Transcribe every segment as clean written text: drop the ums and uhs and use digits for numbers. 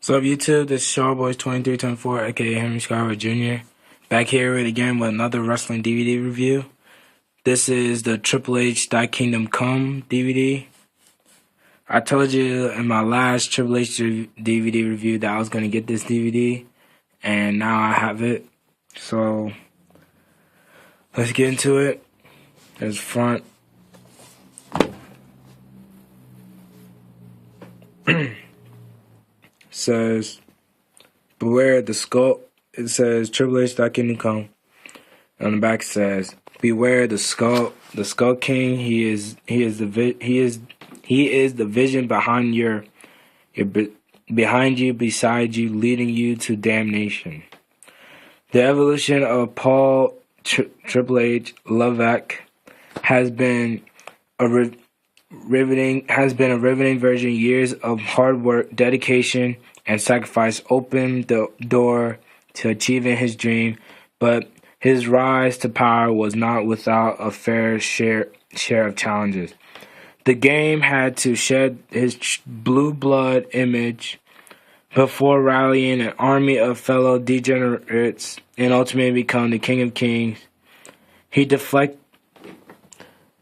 So up YouTube, this is Shawboys2324, aka Henry Skyward Jr. Back here again with another wrestling DVD review. This is the Triple H Thy Kingdom Come DVD. I told you in my last Triple H DVD review that I was going to get this DVD, and now I have it. So let's get into it. There's front. Says, beware the skull. It says Triple H Thy Kingdom Come. On the back it says, beware the skull king. He is the vision behind behind you, beside you, leading you to damnation. The evolution of Paul Triple H Levesque has been a riveting version. Years of hard work, dedication, and sacrifice opened the door to achieving his dream, but his rise to power was not without a fair share of challenges. The game had to shed his blue blood image before rallying an army of fellow degenerates and ultimately become the King of Kings. He deflected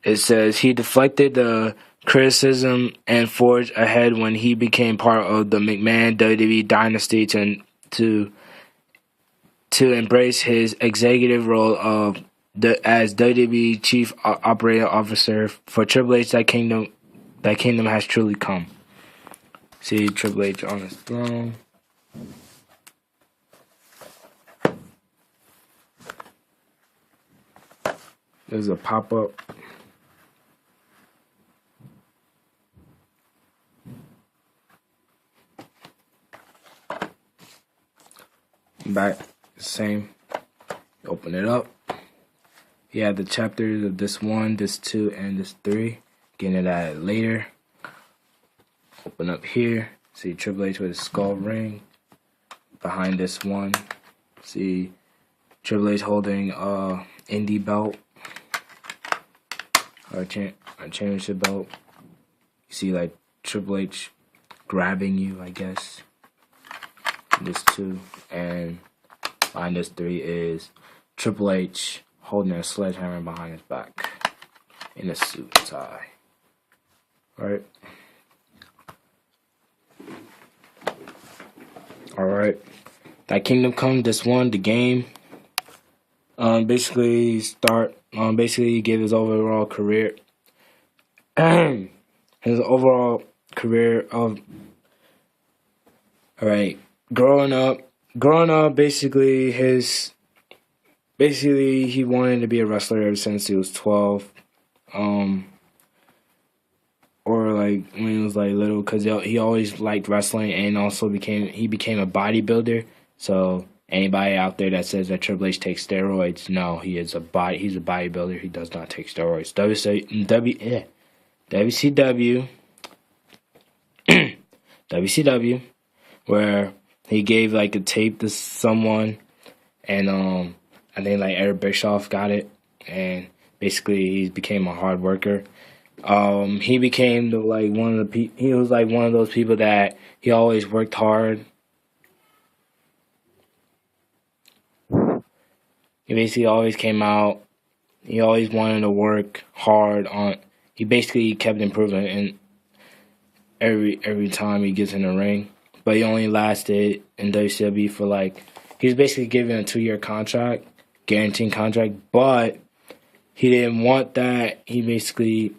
the criticism and forged ahead when he became part of the McMahon WWE dynasty to embrace his executive role as WWE Chief Operating Officer for Triple H. That kingdom has truly come. See Triple H on his throne. There's a pop-up. Back, same. Open it up. You have the chapters of this 1, this 2, and this 3. Getting it at later. Open up here. See Triple H with his skull ring. Behind this one, see Triple H holding indie belt. Or championship belt. You see like Triple H grabbing you, I guess. This 2, and behind this 3 is Triple H holding a sledgehammer behind his back in a suit and tie. Alright. Alright. That Kingdom Come, this one, the game. Basically give his overall career. His overall career of. Alright. Growing up, basically he wanted to be a wrestler ever since he was 12, or like when he was like little, because he always liked wrestling, and also became a bodybuilder. So anybody out there that says that Triple H takes steroids, no, he's a bodybuilder. He does not take steroids. WCW, where he gave like a tape to someone, and I think like Eric Bischoff got it, and basically he became a hard worker. He became he was like one of those people that he always worked hard. He basically always came out. He always wanted to work hard on. He basically kept improving in every time he gets in the ring. But he only lasted in WCW for he was basically given a 2-year contract, guaranteed contract, but he didn't want that. He basically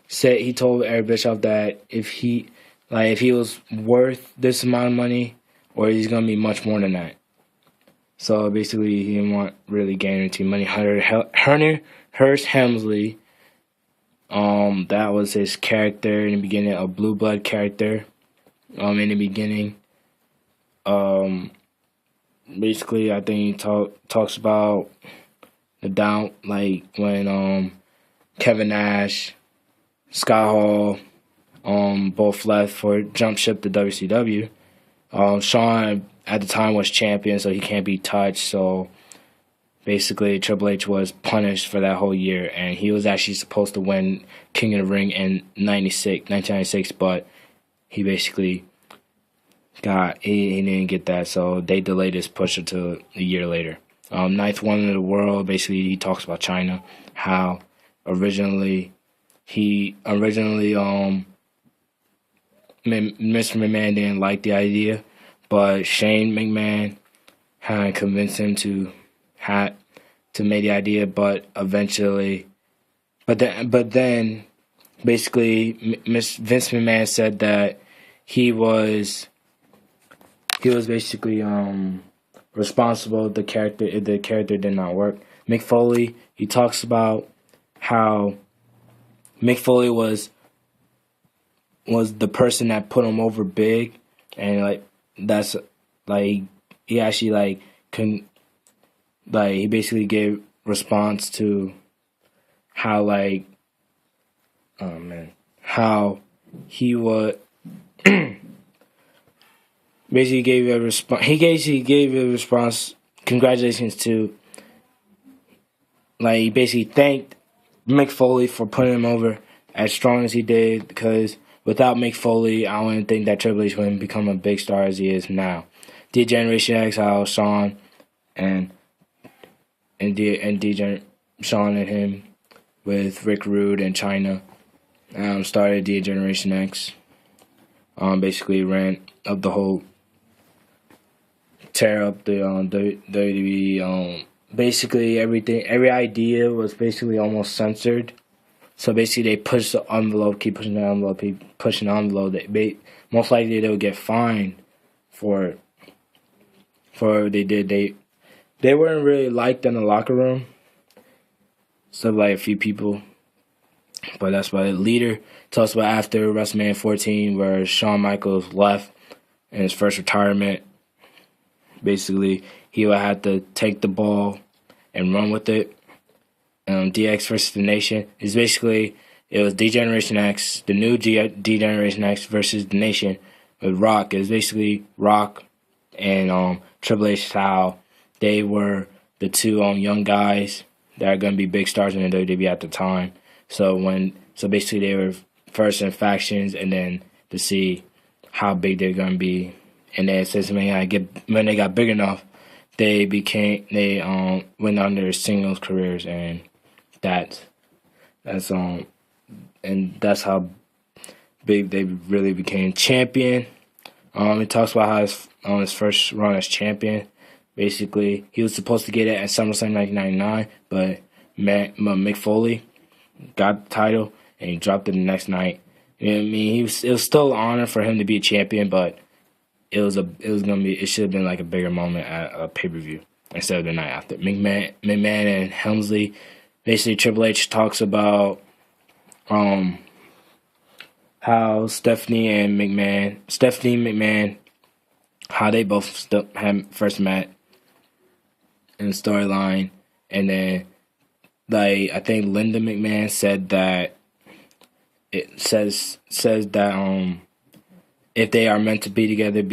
he told Eric Bischoff that if he was worth this amount of money, or he's gonna be much more than that. So basically, he didn't want really guaranteed money. Hunter Hearst Helmsley, that was his character in the beginning, a blue blood character. In the beginning, basically, I think he talks about the down, when Kevin Nash, Scott Hall, both left for jump ship to WCW. Shawn at the time was champion, so he can't be touched. So basically, Triple H was punished for that whole year, and he was actually supposed to win King of the Ring in 1996, but he basically he didn't get that, so they delayed his push until a year later. Ninth wonder of the world. Basically, he talks about China, how originally Mr. McMahon didn't like the idea, but Shane McMahon had convinced him to make the idea, but eventually, but then basically, Vince McMahon said that he was basically responsible. The character did not work. Mick Foley, he talks about how Mick Foley was the person that put him over big, and that's he actually he basically gave response to how how he would basically gave a response. He gave a response. Congratulations to he basically thanked Mick Foley for putting him over as strong as he did, because without Mick Foley, I wouldn't think that Triple H wouldn't become a big star as he is now. D-Generation X, how Shawn and Shawn and him with Rick Rude and China started D-Generation X. Basically ran up the whole, tear up the WWE. Basically every idea was basically almost censored. So basically they pushed the envelope, keep pushing the envelope, keep pushing the envelope. Most likely they would get fined for what they did. They weren't really liked in the locker room. Except a few people. But that's why the leader talks about after WrestleMania 14, where Shawn Michaels left in his first retirement. Basically, he would have to take the ball and run with it. DX versus The Nation is basically, it was D-Generation X, the new D-Generation X versus The Nation with Rock. It was basically Rock and Triple H, how they were the two young guys that are going to be big stars in the WWE at the time. So basically they were first in factions, and then to see how big they're going to be. And then since when they got big enough, they went on their singles careers, and that's how big they really became champion. It talks about how on his first run as champion, basically he was supposed to get it at SummerSlam 1999, but Mick Foley got the title and he dropped it the next night. You know what I mean? It was still an honor for him to be a champion, but it should have been a bigger moment at a pay-per-view instead of the night after. McMahon and Helmsley, basically Triple H talks about how Stephanie McMahon, how they both had first met in the storyline, and then I think Linda McMahon said that it says that if they are meant to be together,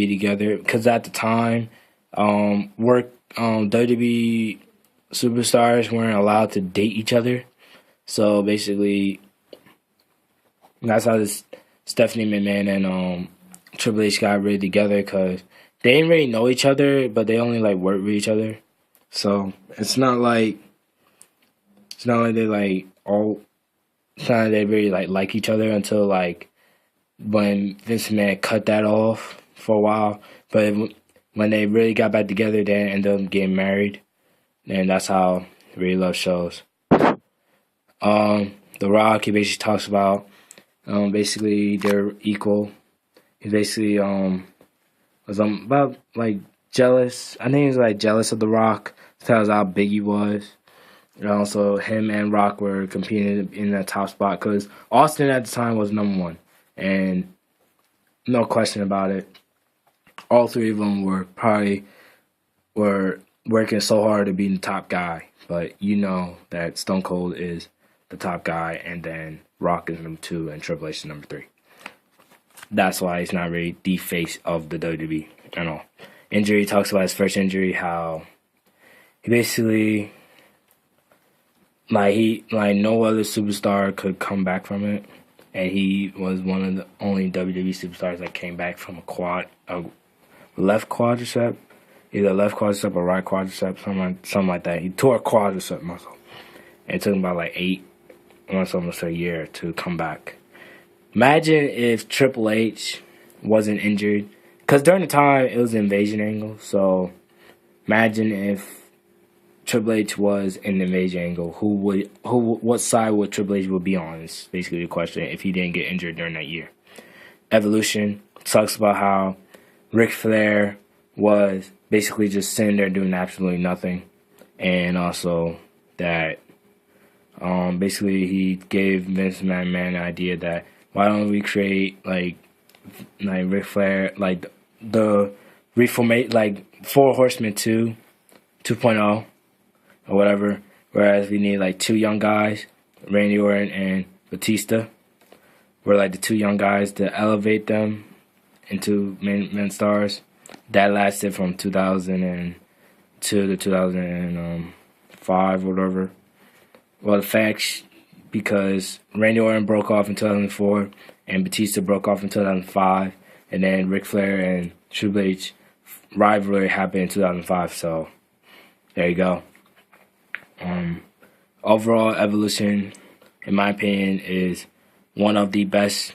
because at the time WWE superstars weren't allowed to date each other. So basically that's how Stephanie McMahon and Triple H got really together, because they didn't really know each other, but they only worked with each other. So it's not like they really like each other until when Vince McMahon cut that off for a while. But when they really got back together, they ended up getting married, and that's how Really Love shows. The Rock, he basically talks about basically they're equal. He basically was about jealous. I think he was jealous of The Rock. Tells how big he was. And also him and Rock were competing in that top spot, because Austin at the time was number one, and no question about it. All three of them were working so hard to be the top guy, but you know that Stone Cold is the top guy, and then Rock is number 2, and Triple H is number 3. That's why he's not really the face of the WWE at all. Injury, talks about his first injury, how he basically no other superstar could come back from it, and he was one of the only WWE superstars that came back from a left quadricep, either left quadricep or right quadricep, something like that. He tore a quadricep muscle. And it took him about like 8 months, almost a year to come back. Imagine if Triple H wasn't injured. Because during the time, it was an invasion angle. So imagine if Triple H was in the invasion angle. What side would Triple H would be on is basically the question if he didn't get injured during that year. Evolution talks about how Ric Flair was basically just sitting there doing absolutely nothing. And also that basically he gave Vince McMahon an idea that why don't we create like Ric Flair, like the reformate, like Four Horsemen 2.0 or whatever. Whereas we need like 2 young guys, Randy Orton and Batista. We're like the 2 young guys to elevate them into main stars. That lasted from 2002 to 2005 or whatever. Well, the facts, because Randy Orton broke off in 2004 and Batista broke off in 2005, and then Ric Flair and Triple H rivalry happened in 2005. So there you go. Overall, Evolution, in my opinion, is one of the best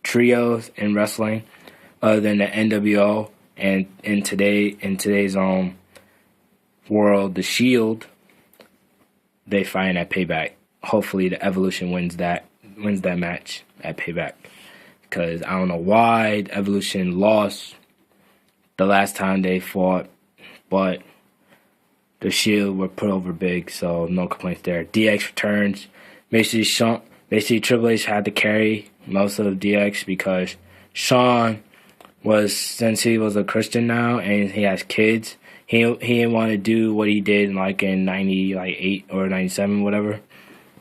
trios in wrestling, other than the NWO. And in today's world, the Shield, they fight at Payback. Hopefully, the Evolution wins that match at Payback, because I don't know why the Evolution lost the last time they fought, but the Shield were put over big, so no complaints there. DX returns. Basically, Triple H had to carry most of the DX because Shawn since he was a Christian now and he has kids, he didn't want to do what he did like in 98 or 97, whatever,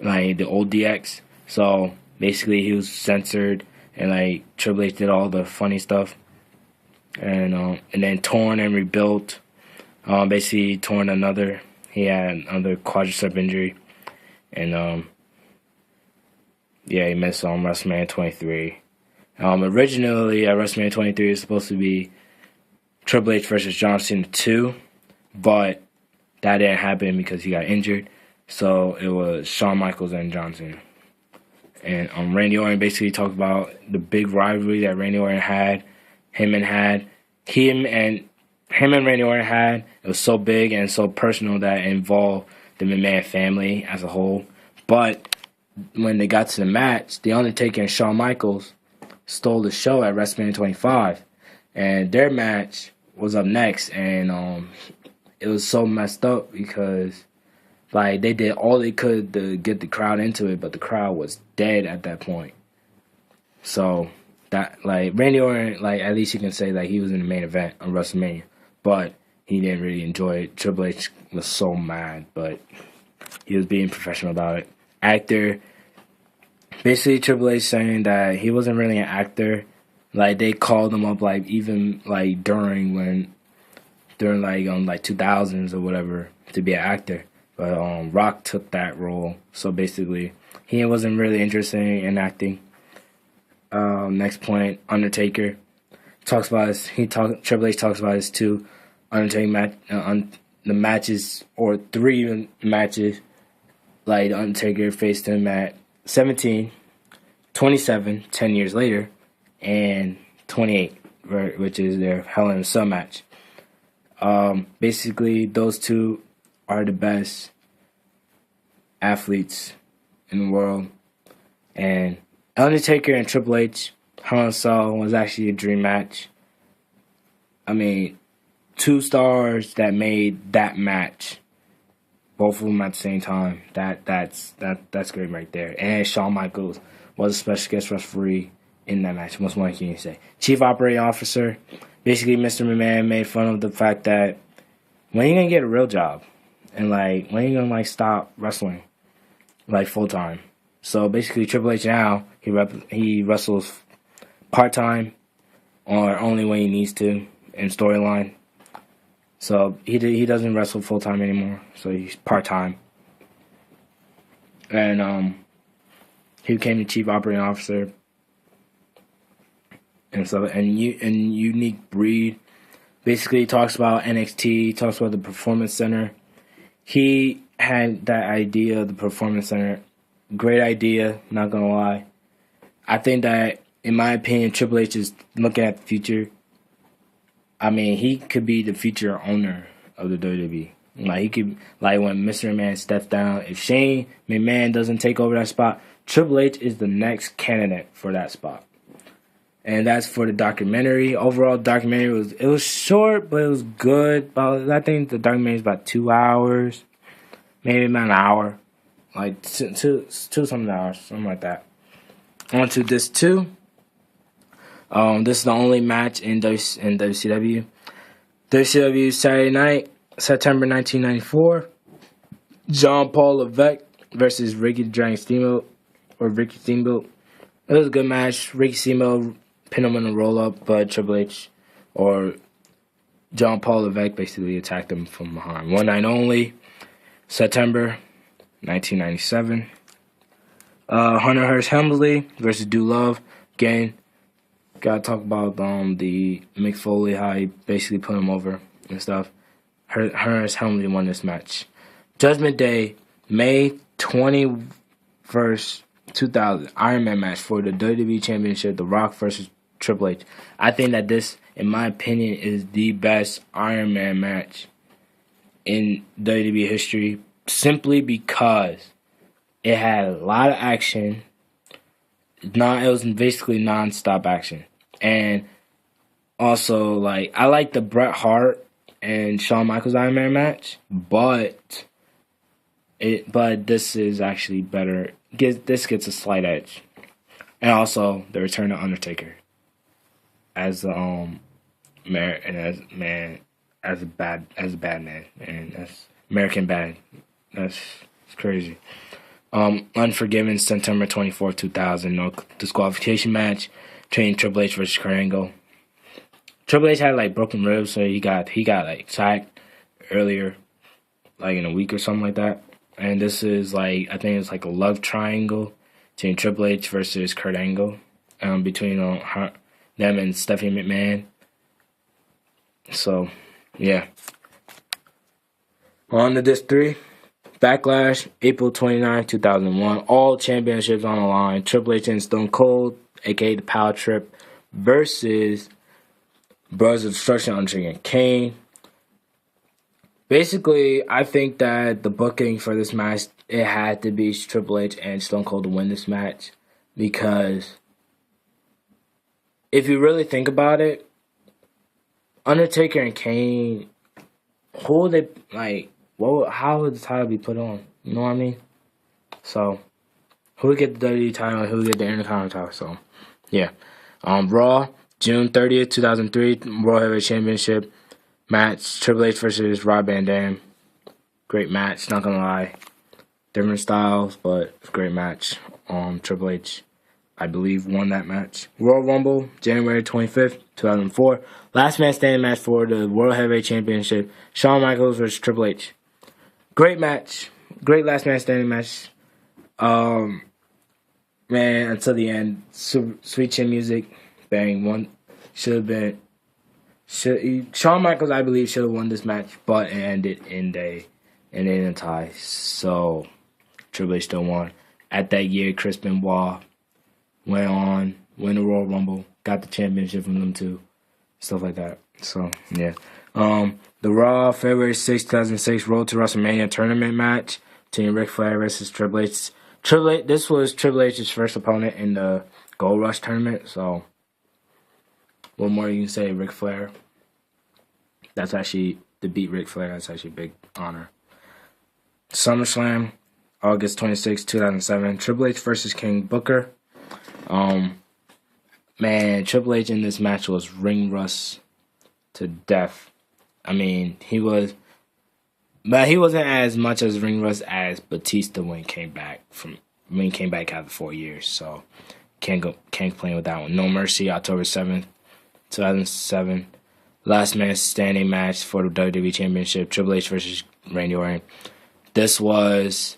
like the old DX. So basically, he was censored, and like Triple H did all the funny stuff, and then torn and rebuilt. Basically torn he had another quadricep injury, and he missed on WrestleMania 23. Originally at WrestleMania 23 it was supposed to be Triple H versus John Cena 2, but that didn't happen because he got injured. So it was Shawn Michaels and John Cena. And Randy Orton basically talked about the big rivalry that Randy Orton had, him and Randy Orton had. It was so big and so personal that it involved the McMahon family as a whole. But when they got to the match, The Undertaker and Shawn Michaels stole the show at WrestleMania 25. And their match was up next. And it was so messed up because like they did all they could to get the crowd into it, but the crowd was dead at that point. So that like Randy Orton, like at least you can say like he was in the main event of WrestleMania. But he didn't really enjoy it. Triple H was so mad, but he was being professional about it. Actor, basically Triple H saying that he wasn't really an actor. Like they called him up like even like during like 2000s or whatever to be an actor. But Rock took that role. So basically he wasn't really interested in acting. Next point, Undertaker. Triple H talks about his 2 Undertaker match, the matches or 3 matches. Like the Undertaker faced him at 17, 27, 10 years later, and 28, which is their Hell in a Cell match. Basically, those 2 are the best athletes in the world, and Undertaker and Triple H. Hell in a Cell was actually a dream match. I mean, 2 stars that made that match, both of them at the same time. That's great right there. And Shawn Michaels was a special guest referee in that match. What's more can you say? Chief Operating Officer. Basically, Mr. McMahon made fun of the fact that when are you gonna get a real job, and like when are you gonna like stop wrestling, like full time. So basically, Triple H now he wrestles part-time or only when he needs to in storyline. So he doesn't wrestle full-time anymore, so he's part-time. And he became the Chief Operating Officer. and stuff, and Unique Breed. Basically, talks about NXT, talks about the Performance Center. He had that idea of the Performance Center. Great idea, not gonna lie. I think that, in my opinion, Triple H is looking at the future. I mean, he could be the future owner of the WWE. Like, he could, like, when Mr. McMahon steps down, if Shane McMahon doesn't take over that spot, Triple H is the next candidate for that spot. And that's for the documentary. Overall, documentary was short, but it was good. I think the documentary is about 2 hours, maybe about an hour, like two something hours, something like that. On to this 2. This is the only match in WCW. WCW Saturday night, September 1994. John Paul Levesque versus Ricky the Dragon Steamboat, or Ricky Steamboat. It was a good match. Ricky Steamboat pinned him in a roll-up, but Triple H or John Paul Levesque basically attacked him from behind. One night only, September 1997. Hunter Hearst Helmsley versus Dude Love. Again, gotta talk about the Mick Foley, how he basically put him over and stuff. Hunter Hearst Helmsley won this match. Judgment Day, May 21st, 2000, Iron Man match for the WWE Championship, The Rock versus Triple H. I think that this, in my opinion, is the best Iron Man match in WWE history, simply because it had a lot of action. It was basically non-stop action. And also, like, I like the Bret Hart and Shawn Michaels Iron Man match, but this is actually better. This gets a slight edge. And also the return of Undertaker as the as a bad man, and that's American Bad. That's crazy. Unforgiven, September 24th, 2000, no disqualification match between Triple H versus Kurt Angle. Triple H had like broken ribs, so he got like sacked earlier, like in a week or something like that. And this is like, I think it's like a love triangle between Triple H versus Kurt Angle, between them and Stephanie McMahon. So, yeah. On to this 3. Backlash, April 29, 2001. All championships on the line. Triple H and Stone Cold, a.k.a. the Power Trip, versus Brothers of Destruction, Undertaker and Kane. Basically, I think that the booking for this match, it had to be Triple H and Stone Cold to win this match. Because if you really think about it, Undertaker and Kane, who would they, like, how would the title be put on? You know what I mean? So, who would get the WWE title and who would get the Intercontinental title? So, yeah. Raw, June 30th, 2003, World Heavyweight Championship match, Triple H versus Rob Van Dam. Great match, not gonna lie. Different styles, but it's a great match. Triple H, I believe, won that match. Royal Rumble, January 25th, 2004. Last man standing match for the World Heavyweight Championship, Shawn Michaels versus Triple H. Great match. Great last man standing match. Man, until the end. Sweet Chin Music. Bang. One. Should have been. Shawn Michaels, I believe, should have won this match, but it ended in a tie. So, Triple H still won. At that year, Chris Benoit went on, win the Royal Rumble, got the championship from them too. Stuff like that. So, yeah. The Raw, February 6, 2006, Road to WrestleMania tournament match between Ric Flair versus Triple H. This was Triple H's first opponent in the Gold Rush tournament, so what more you can say, Ric Flair? That's actually, to beat Ric Flair, that's actually a big honor. SummerSlam, August 26, 2007, Triple H versus King Booker. Man, Triple H in this match was ring rust to death. I mean, he wasn't as much as ring rust as Batista when he came back after 4 years. So can't complain with that one. No Mercy, October 7th, 2007. Last man standing match for the WWE Championship, Triple H versus Randy Orton. This was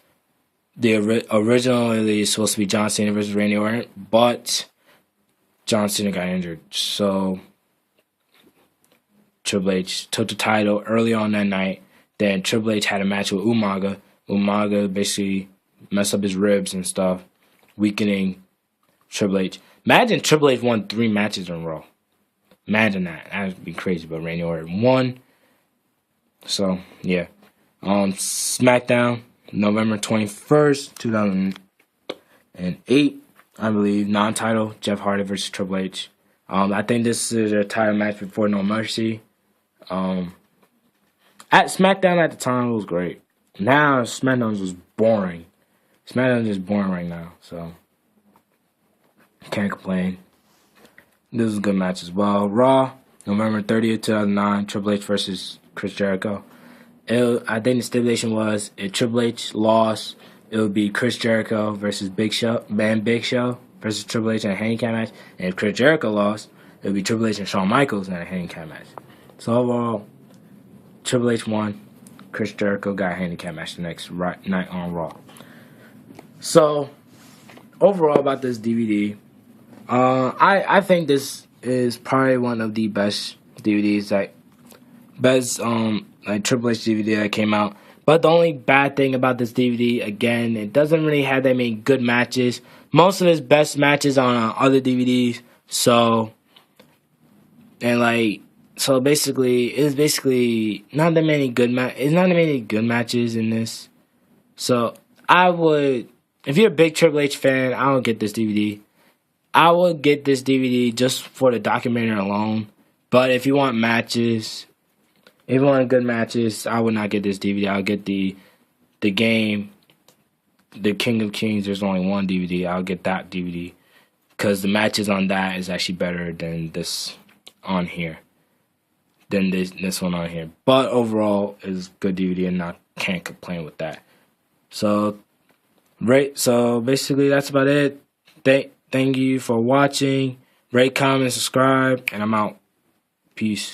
originally supposed to be John Cena versus Randy Orton, but John Cena got injured. So Triple H took the title early on that night. Then Triple H had a match with Umaga. Umaga basically messed up his ribs and stuff, weakening Triple H. Imagine Triple H won 3 matches in a row. Imagine that. That would be crazy, but Randy Orton won. So, yeah. SmackDown, November 21st, 2008, I believe. Non-title, Jeff Hardy versus Triple H. I think this is a title match before No Mercy. At SmackDown at the time, it was great. Now, SmackDown was boring. SmackDown is just boring right now, so can't complain. This is a good match as well. Raw, November 30th, 2009, Triple H versus Chris Jericho. I think the stipulation was if Triple H lost, it would be Chris Jericho versus Big Show versus Triple H in a handicap match. And if Chris Jericho lost, it would be Triple H and Shawn Michaels in a handicap match. So overall, Triple H won. Chris Jericho got a handicap match the next night on Raw. So overall about this DVD, I think this is probably one of the best DVDs, best Triple H DVD that came out. But the only bad thing about this DVD, again, it doesn't really have that many good matches. Most of his best matches are on other DVDs. So basically, it's basically not that many good matches in this. So I would, if you're a big Triple H fan, I would get this DVD. I would get this DVD just for the documentary alone. But if you want matches, if you want good matches, I would not get this DVD. I'll get the game, the King of Kings. There's only one DVD. I'll get that DVD because the matches on that is actually better than this on here. Than this one on here. But overall, it's good DVD, and I can't complain with that. So basically, that's about it. Thank you for watching. Rate, comment, subscribe, and I'm out. Peace.